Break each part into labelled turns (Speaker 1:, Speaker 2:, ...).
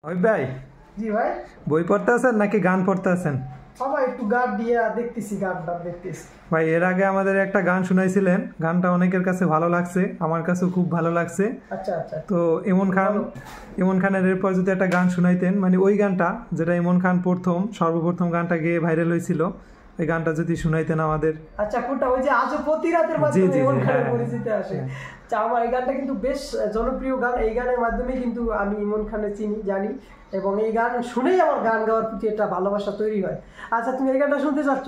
Speaker 1: ওই ভাই,
Speaker 2: জি ভাই।
Speaker 1: বই পড়তে আছেন নাকি গান পড়তে আছেন?
Speaker 2: বাবা একটু গান দিয়ে দেখতেছি, গানটা দেখতেছি।
Speaker 1: ভাই, এর আগে আমাদের একটা গান শুনাইছিলেন, গানটা অনেকের কাছে ভালো লাগছে, আমার কাছেও খুব ভালো লাগছে।
Speaker 2: আচ্ছা আচ্ছা।
Speaker 1: তো ইমন খানের এরপর যদি একটা গান শুনাইতেন, মানে ওই গানটা যেটা ইমন খান সর্বপ্রথম গানটা গেয়ে ভাইরাল হয়েছিল, ওই গানটা যদি শুনাইতেন আমাদের।
Speaker 2: আচ্ছা, কোনটা? ওই যে আজও প্রতি রাতের মাধ্যমে ইমন খানের পরিচিতি আসে। আচ্ছা, আমার এই গানটা কিন্তু বেশ জনপ্রিয় গান। এই গানের মাধ্যমে কিন্তু আমি ইমন খানের চিনি, জানি, এবং এই গান শুনেই আমার গান গাওয়ার প্রতি একটা ভালোবাসা তৈরি হয়। আচ্ছা, তুমি এই গানটা শুনতে চাচ্ছ?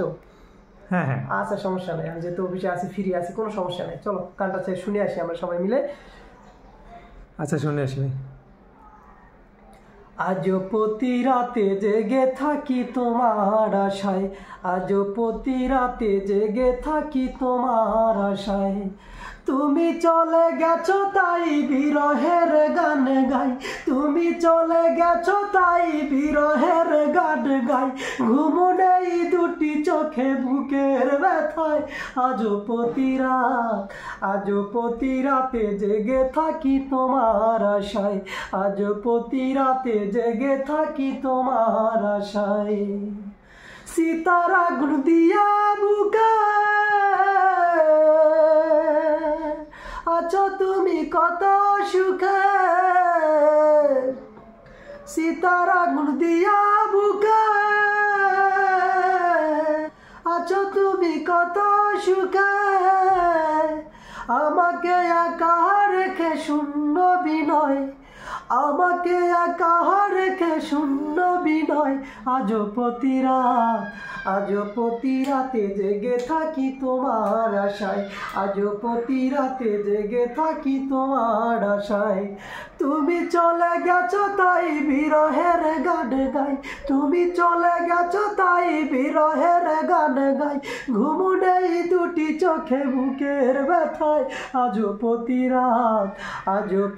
Speaker 1: হ্যাঁ হ্যাঁ,
Speaker 2: আচ্ছা, সমস্যা নেই, আমি যেহেতু অফিসে আছি, ফিরে আছি, কোনো সমস্যা নেই। চলো গানটা শুনে আসি আমরা সবাই মিলে।
Speaker 1: আচ্ছা, শুনে আসি।
Speaker 2: আজও প্রতি রাতে জেগে থাকি তোমার আশায়, আজও প্রতি রাতে জেগে থাকি তোমার আশায়। তুমি চলে গেছো তাই বিরহের গান গাই, তুমি চলে গেছো তাই বিরহের গান গাই। ঘুম নেই দুটি চোখে বুকের ব্যথায়, আজও প্রতি রাতে জেগে থাকি তোমার আশায়, আজও প্রতি রাতে জেগে থাকি তোমার আশায়। সিতারা গুণ দিয়া বুকে আছো তুমি কত সুখে, সিতারা গুণ দিয়া বুকে আছো তুমি কত সুখে। আমাকে একা রেখে শূন্য বিনয়, আমাকে একা রেখে শূন্য বিনয়। আজও প্রতি রাতে জেগে থাকি তোমার আশায়, আজও প্রতি রাতে জেগে থাকি তোমার আশায়। তুমি চলে গেছো তাই বিরহের গান গাই, তুমি চলে গেছো তাই বিরহের গান গাই। ঘুম নেই দুটি চোখে বুকের ব্যথায়, আজও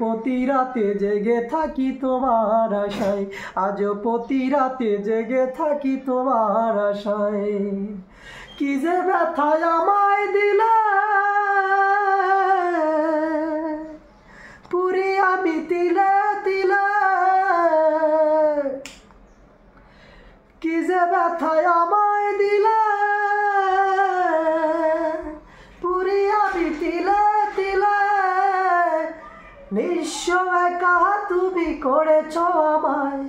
Speaker 2: প্রতি রাতে জেগে থাকি তোমার আশায়, আজও প্রতি রাতে জেগে থাকি তোমার আশায়। কি যে ব্যথায় আমায় দিলে পুরি আমি তিলে তিলে, কি যে ব্যথায় আমায় দিলে পুরি আমি তিলে তিলে। নিঃস্ব একা তুমি করেছ আমায়,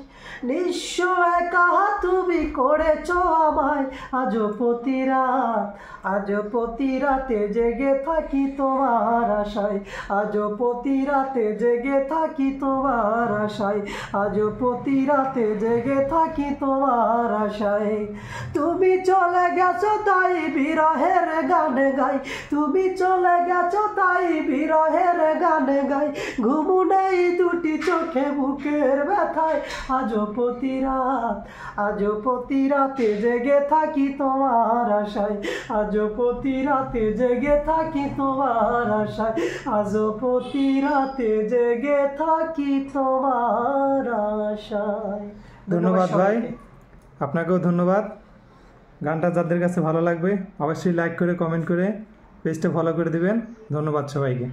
Speaker 2: নিঃস্ব একা তুমি করেছ আমায়। আজও প্রতি রাতে জেগে থাকি তোমার আশায়, আজও প্রতি রাতে জেগে থাকি তোমার আশায়, আজও প্রতি রাতে জেগে থাকি তোমার আশায়। তুমি চলে গেছো তাই বিরহের গান গাই, তুমি চলে গেছো তাই বিরহের গান গাই। ঘুম নেই দুটি চোখে বুকের ব্যথায়, আজও প্রতি রাতে জেগে থাকি তোমার আশায়, আজও প্রতি রাতে জেগে থাকি তোমার আশায়, আজও প্রতি রাতে জেগে থাকি তোমার আশায়।
Speaker 1: ধন্যবাদ ভাই, আপনাকেও ধন্যবাদ। গানটা যাদের কাছে ভালো লাগবে অবশ্যই লাইক করে, কমেন্ট করে, পেজটা ফলো করে দিবেন। ধন্যবাদ সবাইকে।